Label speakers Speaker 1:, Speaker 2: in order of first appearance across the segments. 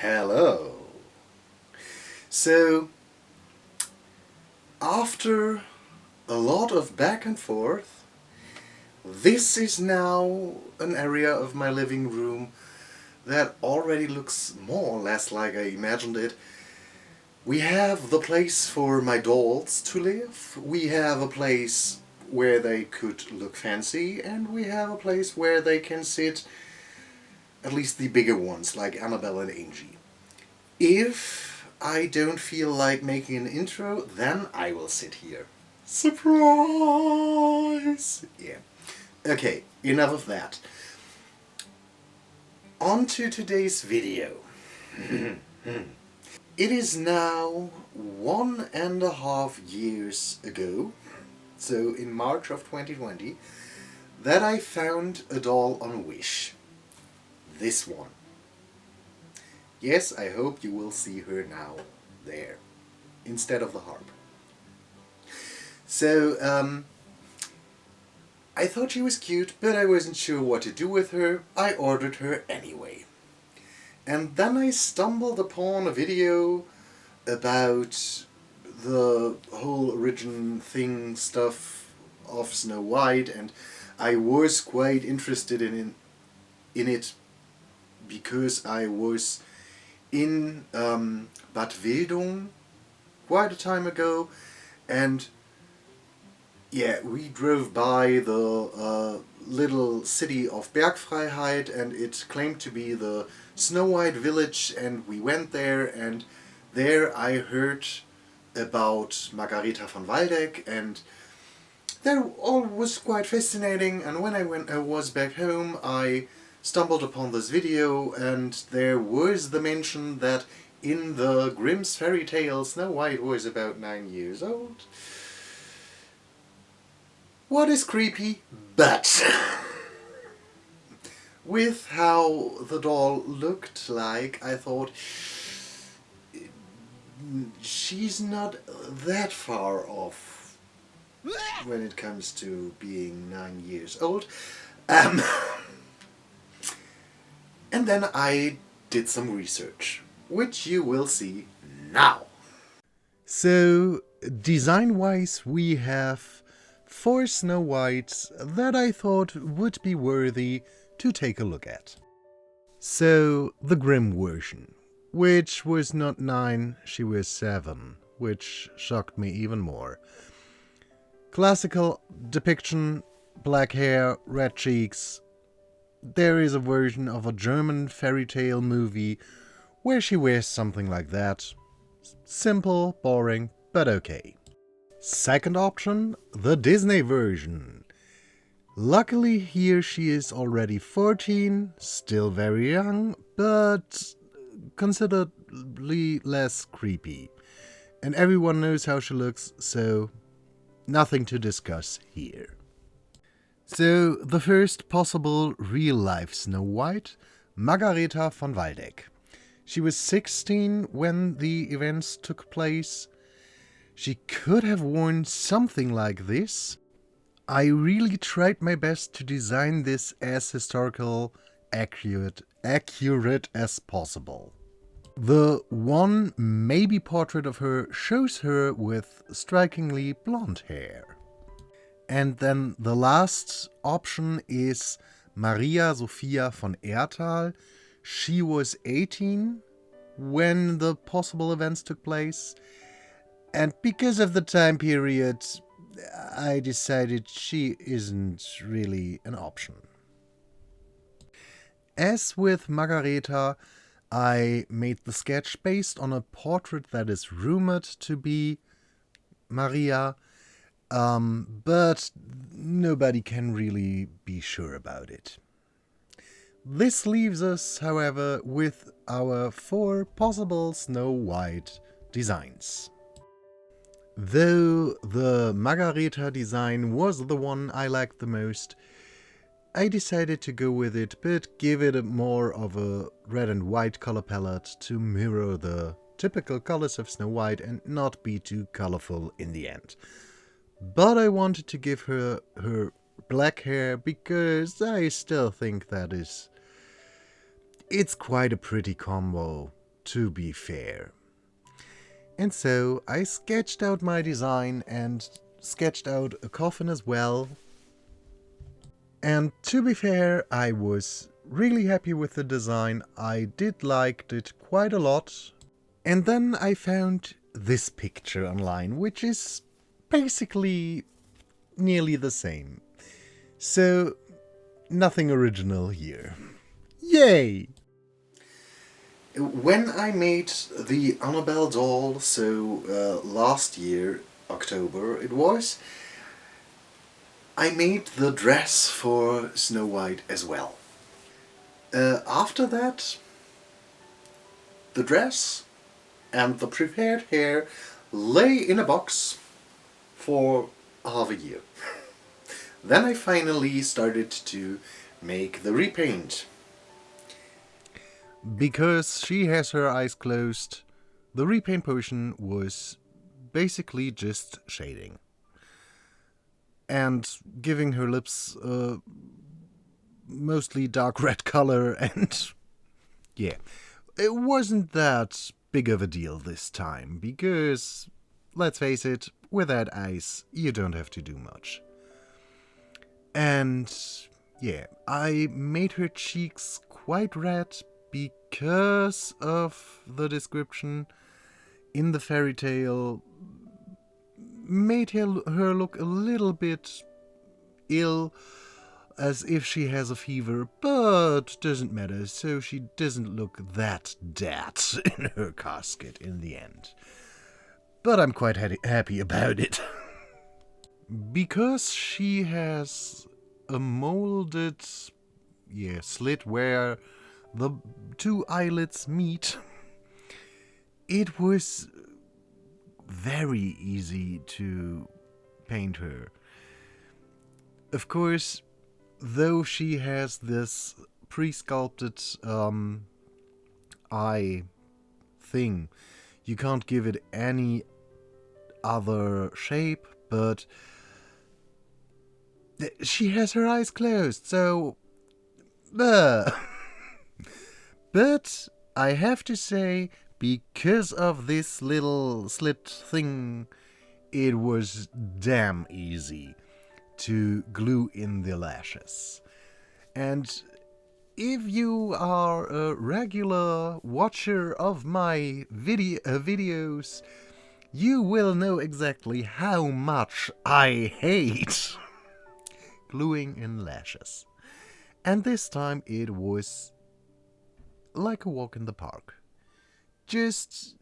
Speaker 1: Hello. So, after a lot of back and forth, this is now an area of my living room that already looks more or less like I imagined it. We have the place for my dolls to live, we have a place where they could look fancy, and we have a place where they can sit, at least the bigger ones, like Annabelle and Angie. If I don't feel like making an intro, then I will sit here. Surprise! Yeah. Okay, enough of that. On to today's video. It is now 1.5 years ago, so in March of 2020, that I found a doll on Wish. This one. Yes, I hope you will see her now, there, instead of the harp. So, I thought she was cute, but I wasn't sure what to do with her. I ordered her anyway. And then I stumbled upon a video about the whole origin thing stuff of Snow White, and I was quite interested in it because I was in Bad Wildung quite a time ago, and yeah, we drove by the little city of Bergfreiheit, and it claimed to be the Snow White village, and we went there, and there I heard about Margaretha von Waldeck, and that all was quite fascinating. And when I was back home, I stumbled upon this video, and there was the mention that in the Grimm's fairy tale Snow White was about 9 years old. What is creepy, but with how the doll looked like, I thought she's not that far off when it comes to being 9 years old. And then I did some research, which you will see now. So, design-wise, we have 4 Snow Whites that I thought would be worthy to take a look at. So, the Grimm version, which was not 9, she was 7, which shocked me even more. Classical depiction, black hair, red cheeks. There is a version of a German fairy tale movie where she wears something like that. Simple, boring, but okay. Second option, the Disney version. Luckily here she is already 14, still very young, but considerably less creepy. And everyone knows how she looks, so nothing to discuss here. So, the first possible real-life Snow White, Margaretha von Waldeck. She was 16 when the events took place. She could have worn something like this. I really tried my best to design this as historical accurate as possible. The one maybe portrait of her shows her with strikingly blonde hair. And then the last option is Maria Sophia von Erthal. She was 18 when the possible events took place, and because of the time period, I decided she isn't really an option. As with Margaretha, I made the sketch based on a portrait that is rumored to be Maria, but nobody can really be sure about it. This leaves us, however, with our 4 possible Snow White designs. Though the Margaretha design was the one I liked the most, I decided to go with it, but give it more of a red and white color palette to mirror the typical colors of Snow White and not be too colorful in the end. But I wanted to give her black hair because I still think it's quite a pretty combo to be fair. And so I sketched out my design and sketched out a coffin as well. And to be fair, I was really happy with the design. I did like it quite a lot. And then I found this picture online, which is basically nearly the same. So, nothing original here. Yay! When I made the Annabelle doll, so last year, October it was, I made the dress for Snow White as well. After that, the dress and the prepared hair lay in a box for half a year. Then I finally started to make the repaint. Because she has her eyes closed, the repaint potion was basically just shading. And giving her lips a mostly dark red color, and yeah, it wasn't that big of a deal this time, because, let's face it, without eyes, you don't have to do much. And yeah, I made her cheeks quite red because of the description in the fairy tale made her look a little bit ill, as if she has a fever, but doesn't matter, so she doesn't look that dead in her casket in the end. But I'm quite happy about it. Because she has a molded slit where the two eyelids meet, it was very easy to paint her. Of course, though she has this pre-sculpted eye thing, you can't give it any other shape, but she has her eyes closed, so but I have to say, because of this little slit thing, it was damn easy to glue in the lashes. And if you are a regular watcher of my videos, you will know exactly how much I hate gluing in lashes. And this time it was like a walk in the park. Just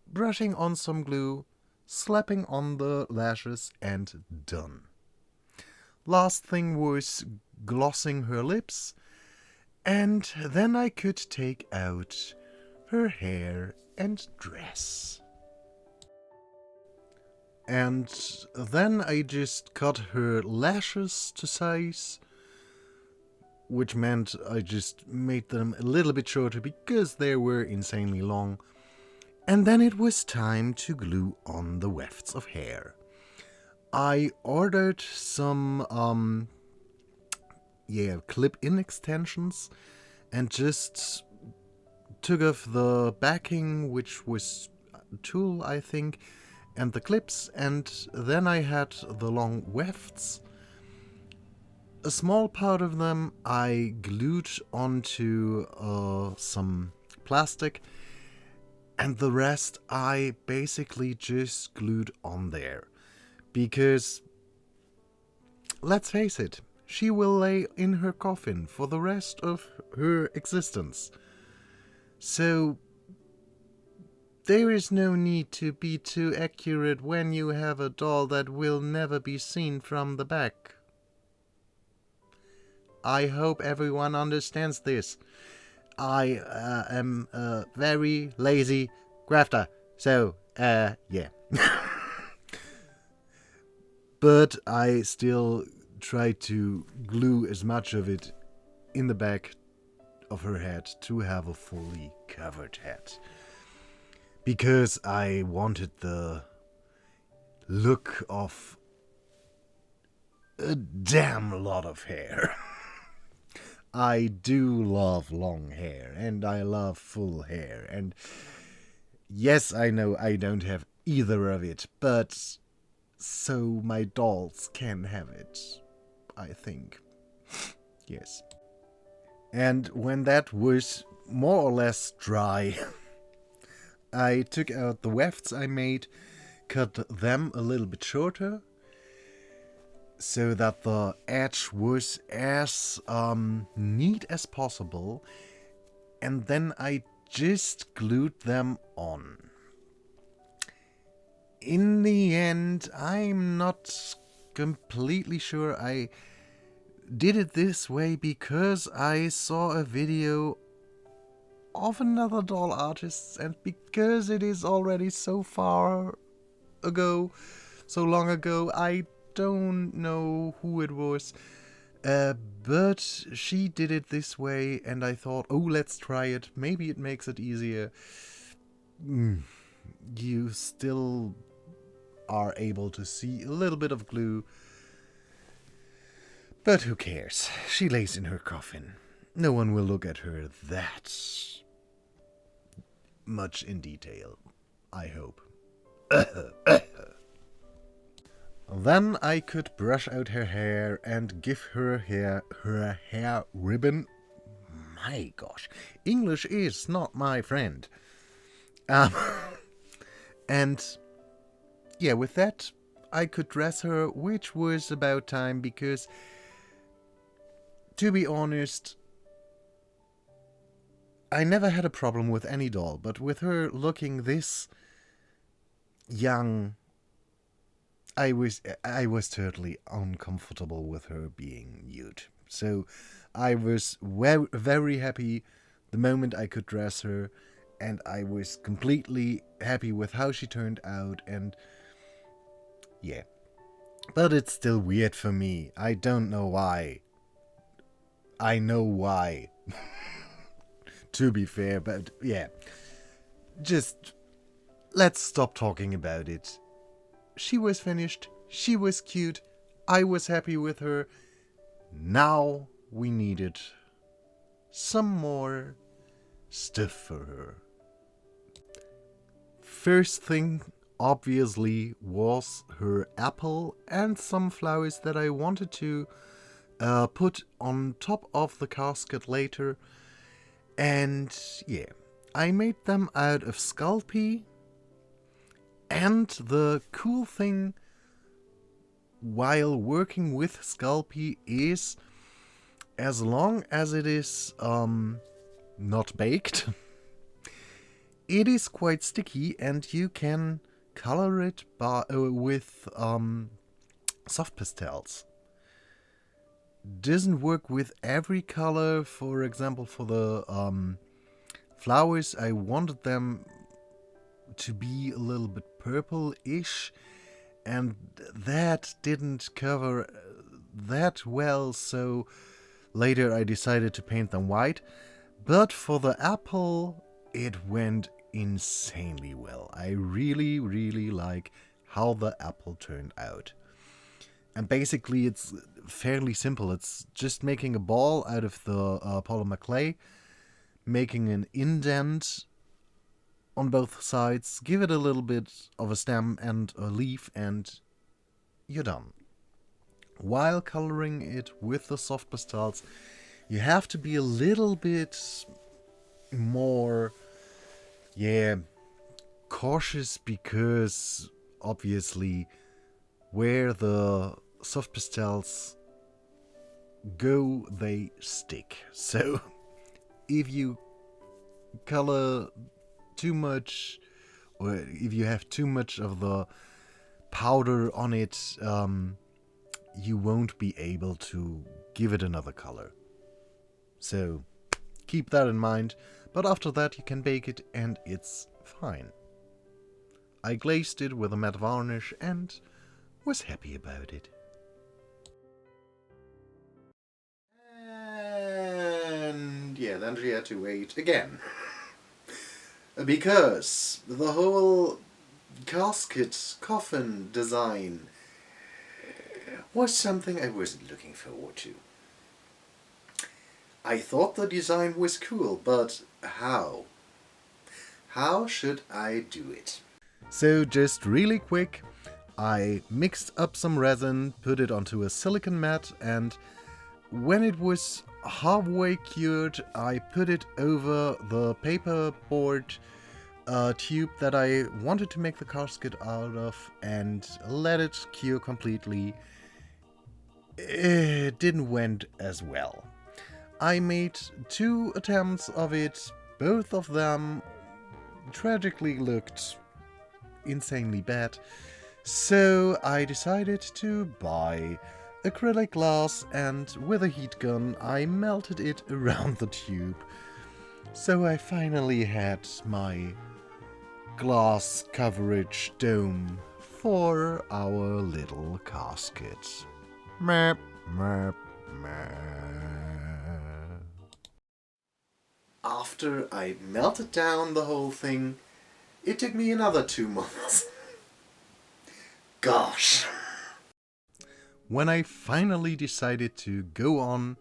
Speaker 1: brushing on some glue, slapping on the lashes, and done. Last thing was glossing her lips, and then I could take out her hair and dress. And then I just cut her lashes to size, which meant I just made them a little bit shorter because they were insanely long. And then it was time to glue on the wefts of hair. I ordered some clip-in extensions and just took off the backing, which was tulle, I think, and the clips, and then I had the long wefts. A small part of them I glued onto some plastic, and the rest I basically just glued on there. Because, let's face it, she will lay in her coffin for the rest of her existence. So, there is no need to be too accurate when you have a doll that will never be seen from the back. I hope everyone understands this. I am a very lazy grafter, so, yeah. But I still try to glue as much of it in the back of her head to have a fully covered head. Because I wanted the look of a damn lot of hair. I do love long hair, and I love full hair, and yes, I know I don't have either of it, but so my dolls can have it, I think. Yes. And when that was more or less dry, I took out the wefts I made, cut them a little bit shorter, so that the edge was as neat as possible, and then I just glued them on. In the end, I'm not completely sure I did it this way because I saw a video of another doll artist, and because it is already so far ago, so long ago, I don't know who it was, but she did it this way, and I thought, oh, let's try it. Maybe it makes it easier. You still are able to see a little bit of glue, but who cares? She lays in her coffin. No one will look at her that much in detail, I hope. Then I could brush out her hair and give her hair ribbon. My gosh, English is not my friend. And yeah, with that, I could dress her, which was about time because, to be honest, I never had a problem with any doll, but with her looking this young, I was totally uncomfortable with her being nude. So I was very happy the moment I could dress her, and I was completely happy with how she turned out, and yeah. But it's still weird for me. I don't know why. I know why. To be fair, but yeah. Just let's stop talking about it. She was finished, she was cute, I was happy with her. Now we needed some more stuff for her. First thing, obviously, was her apple and some flowers that I wanted to put on top of the casket later. And yeah, I made them out of Sculpey. And the cool thing while working with Sculpey is, as long as it is not baked, it is quite sticky, and you can color it with soft pastels. Doesn't work with every color. For example, for the flowers, I wanted them to be a little bit purple-ish, and that didn't cover that well, so later I decided to paint them white. But for the apple, it went insanely well. I really, really like how the apple turned out. And basically it's fairly simple. It's just making a ball out of the polymer clay, making an indent on both sides, give it a little bit of a stem and a leaf, and you're done. While coloring it with the soft pastels, you have to be a little bit more, cautious, because obviously where the soft pastels go, they stick. So if you color too much, or if you have too much of the powder on it, you won't be able to give it another color. So keep that in mind, but after that you can bake it and it's fine. I glazed it with a matte varnish and was happy about it. And yeah, then she had to wait again. Because the whole casket coffin design was something I wasn't looking forward to. I thought the design was cool, but how? How should I do it? So just really quick, I mixed up some resin, put it onto a silicone mat, and when it was halfway cured, I put it over the paperboard tube that I wanted to make the casket out of and let it cure completely. It didn't went as well. I made 2 attempts of it, both of them tragically looked insanely bad, so I decided to buy acrylic glass, and with a heat gun I melted it around the tube. So I finally had my glass coverage dome for our little casket. Merp, merp, merp. After I melted down the whole thing, it took me another 2 months. Gosh. When I finally decided to go on,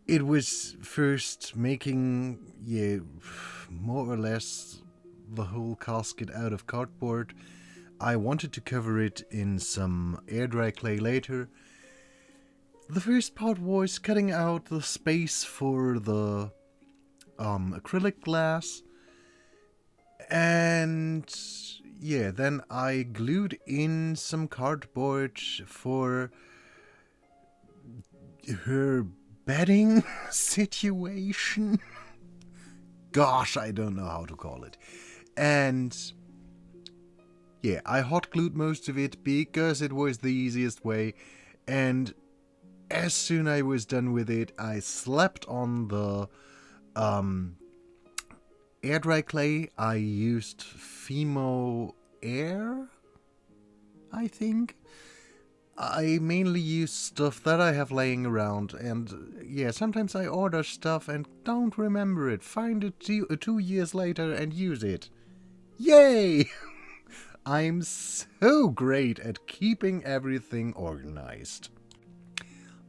Speaker 1: it was first making, more or less the whole casket out of cardboard. I wanted to cover it in some air dry clay later. The first part was cutting out the space for the acrylic glass, and then I glued in some cardboard for her bedding situation. Gosh, I don't know how to call it. And I hot glued most of it because it was the easiest way, and as soon as I was done with it, I slapped on the air dry clay. I used Fimo Air, I think. I mainly use stuff that I have laying around, and sometimes I order stuff and don't remember it. Find it 2 years later and use it. Yay! I'm so great at keeping everything organized.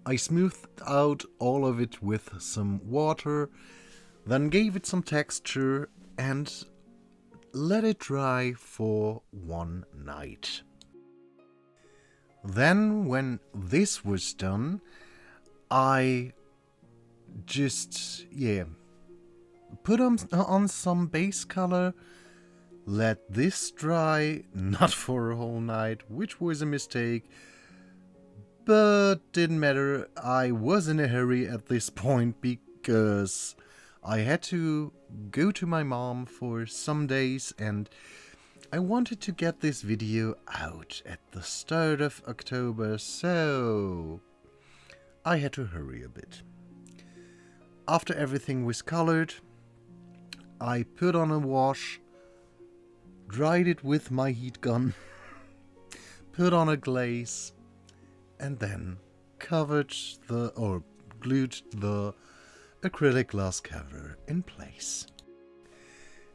Speaker 1: I smoothed out all of it with some water, then gave it some texture and let it dry for 1 night. Then, when this was done, I just, put on some base color, let this dry, not for a whole night, which was a mistake, but didn't matter. I was in a hurry at this point because I had to go to my mom for some days, and I wanted to get this video out at the start of October, so I had to hurry a bit. After everything was colored, I put on a wash, dried it with my heat gun, put on a glaze, and then glued the acrylic glass cover in place.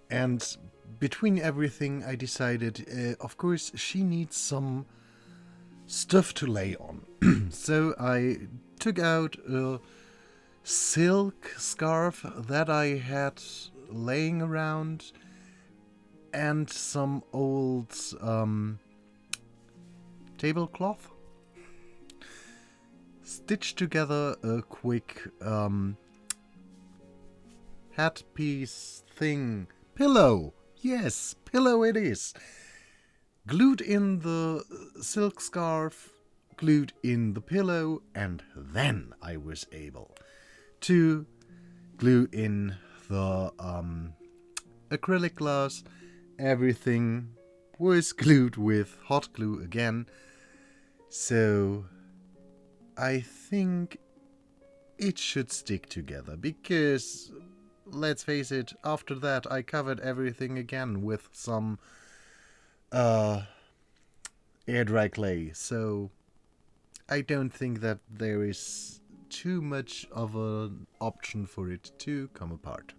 Speaker 1: And between everything, I decided, of course, she needs some stuff to lay on. So I took out a silk scarf that I had laying around and some old tablecloth. Stitched together a quick hat piece thing. Pillow! Yes, pillow it is. Glued in the silk scarf, glued in the pillow, and then I was able to glue in the acrylic glass. Everything was glued with hot glue again. So I think it should stick together because, let's face it, after that I covered everything again with some air dry clay. So I don't think that there is too much of an option for it to come apart.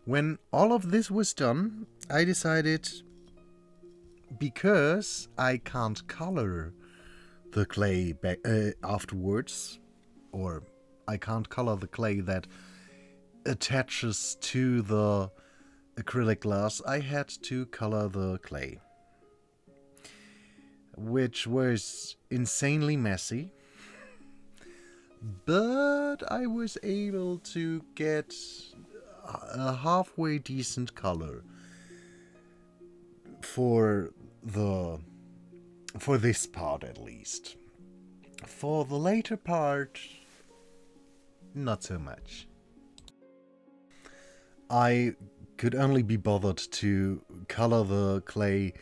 Speaker 1: When all of this was done, I decided, because I can't color the clay afterwards, or I can't color the clay that attaches to the acrylic glass, I had to color the clay, which was insanely messy, but I was able to get a halfway decent color for this part at least. For the later part, not so much. I could only be bothered to color the clay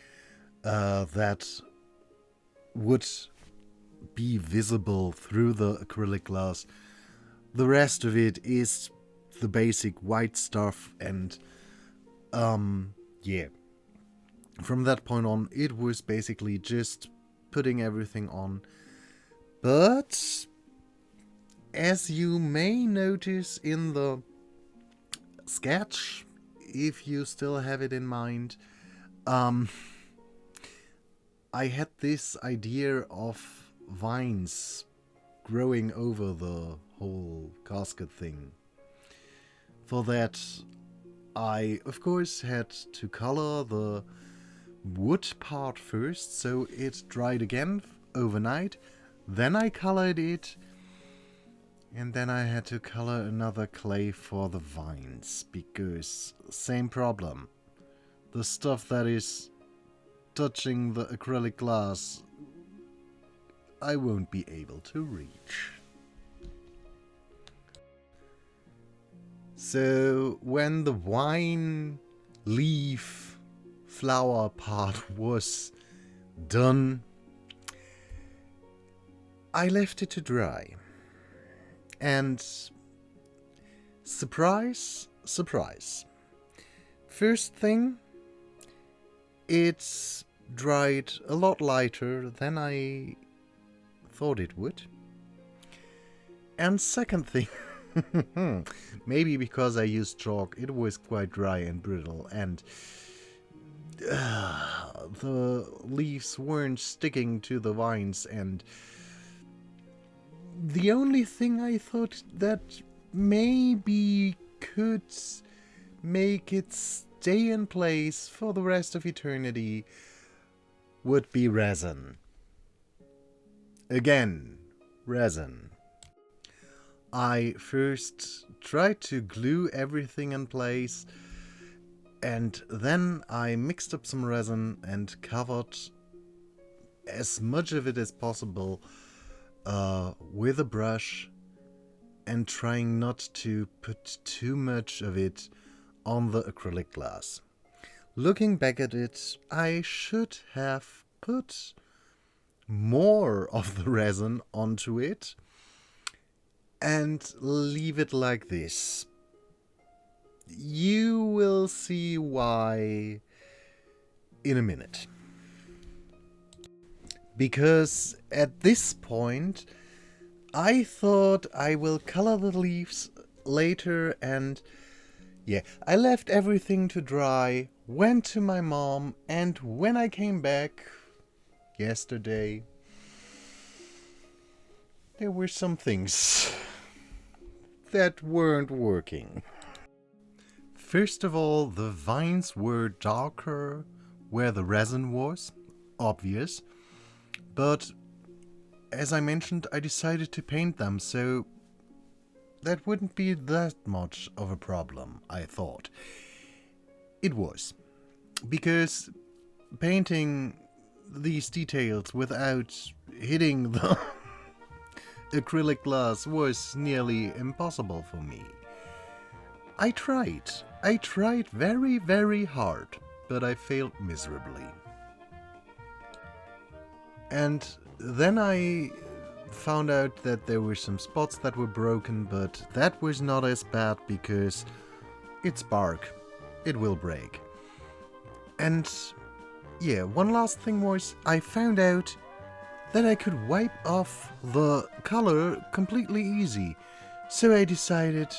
Speaker 1: that would be visible through the acrylic glass. The rest of it is the basic white stuff, and yeah. From that point on, it was basically just putting everything on. But as you may notice in the sketch, if you still have it in mind, I had this idea of vines growing over the whole casket thing. For that, I of course had to color the wood part first, so it dried again overnight. Then I colored it, and then I had to color another clay for the vines, because same problem. The stuff that is touching the acrylic glass, I won't be able to reach. So when the vine leaf flower part was done, I left it to dry. And surprise, surprise. First thing, it's dried a lot lighter than I thought it would. And second thing, maybe because I used chalk, it was quite dry and brittle, and the leaves weren't sticking to the vines, and the only thing I thought that maybe could make it stay in place for the rest of eternity would be resin. Again, resin. I first tried to glue everything in place, and then I mixed up some resin and covered as much of it as possible with a brush, and trying not to put too much of it on the acrylic glass. Looking back at it, I should have put more of the resin onto it and leave it like this. You will see why in a minute. Because at this point, I thought I will color the leaves later, and yeah, I left everything to dry, went to my mom, and when I came back yesterday, there were some things that weren't working. First of all, the vines were darker where the resin was, obvious. But, as I mentioned, I decided to paint them, so that wouldn't be that much of a problem, I thought. It was. Because painting these details without hitting the acrylic glass was nearly impossible for me. I tried very, very hard, but I failed miserably. And then I found out that there were some spots that were broken, but that was not as bad because it's bark. It will break. And yeah, one last thing was I found out that I could wipe off the color completely easy. So I decided,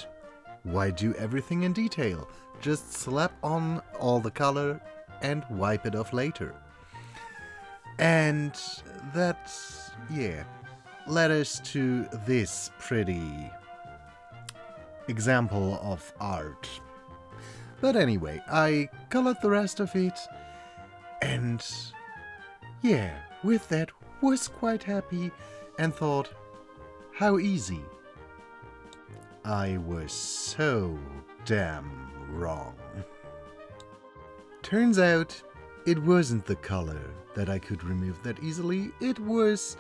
Speaker 1: why do everything in detail? Just slap on all the color and wipe it off later. And that, yeah, led us to this pretty example of art. But anyway, I colored the rest of it, and yeah, with that was quite happy and thought, how easy. I was so damn wrong. Turns out it wasn't the color that I could remove that easily, it was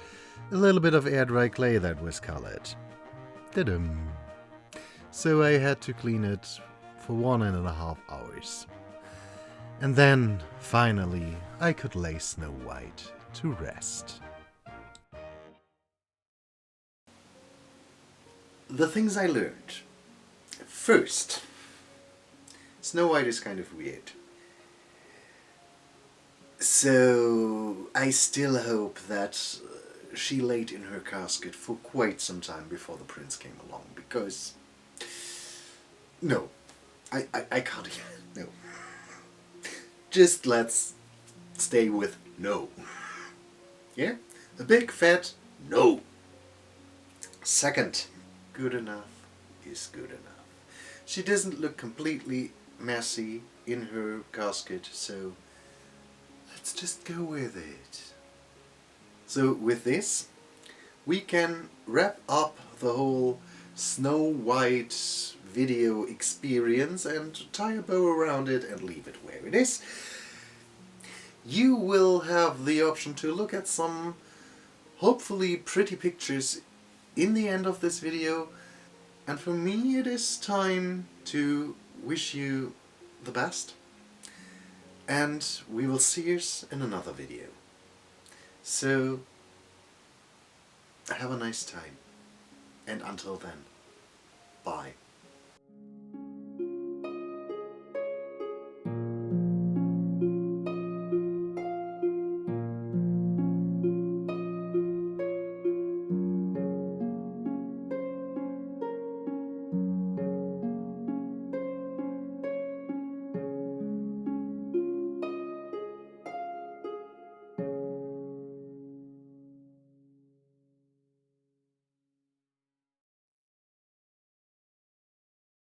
Speaker 1: a little bit of air dry clay that was colored. Ta-dum. So I had to clean it for 1.5 hours. And then, finally, I could lay Snow White to rest. The things I learned. First, Snow White is kind of weird. So I still hope that she laid in her casket for quite some time before the prince came along, because no, I can't, no. Just let's stay with no. Yeah? A big fat no. Second, good enough is good enough. She doesn't look completely messy in her casket, so let's just go with it. So with this, we can wrap up the whole Snow White video experience and tie a bow around it and leave it where it is. You will have the option to look at some hopefully pretty pictures in the end of this video, and for me it is time to wish you the best, and we will see us in another video. So have a nice time, and until then, bye.